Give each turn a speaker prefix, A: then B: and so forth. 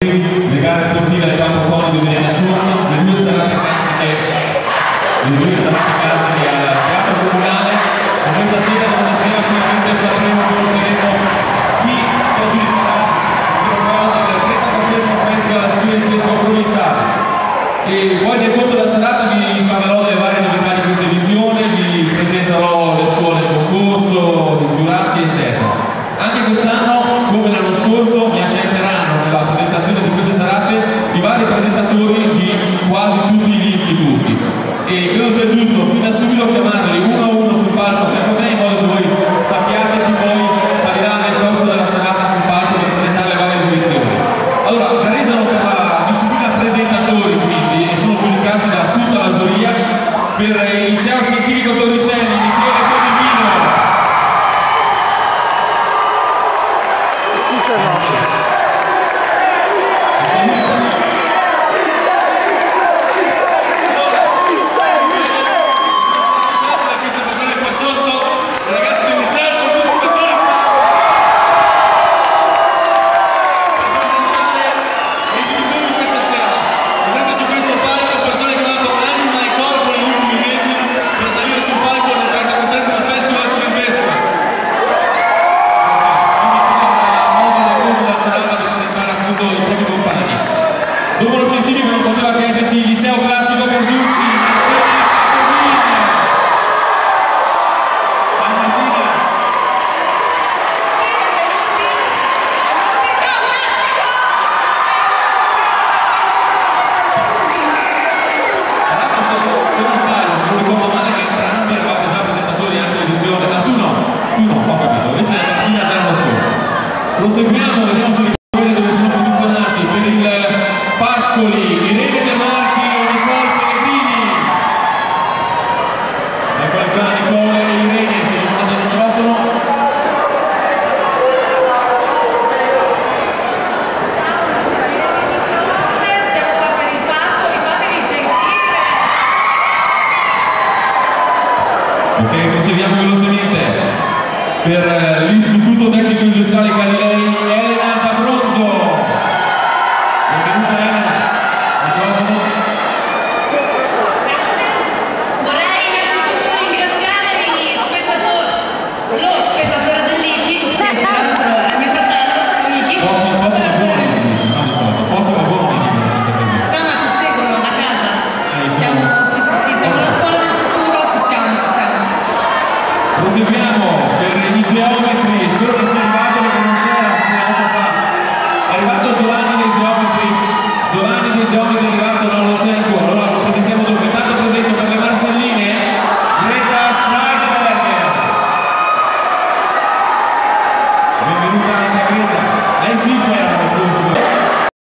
A: Le gare sportive al Campo Coni domenica scorsa, le due serate classiche al Teatro Comunale, e questa sera domani sera finalmente sapremo, conosceremo chi si aggiudicherà il trofeo del 34esimo Festival Studentesco Provinciale. E poi nel corso della serata vi parlerò delle varie novità di questa edizione, vi presenterò le scuole in concorso, i giurati eccetera. Anche quest'anno, come l'anno scorso, mi affiancheranno nella presentazione di queste serate i vari presentatori di quasi tutti gli istituti. E credo sia giusto fin da subito chiamarli uno a uno sul palco fianco a me, in modo che voi sappiate chi poi salirà nel corso della serata sul palco per presentare le varie esibizioni. Allora, gareggiano per la disciplina presentatori quindi e sono giudicati da tutta la giuria per il liceo scientifico Torricelli, Michele Codivino. Dopo lo scientifico non poteva che esserci il liceo classico Carducci, se non sbaglio, se non ricordo male, che entrambi eravate già presentatori anche l'edizione. Tu no, ho capito, invece la mattina già l'anno scorso. Proseguiamo.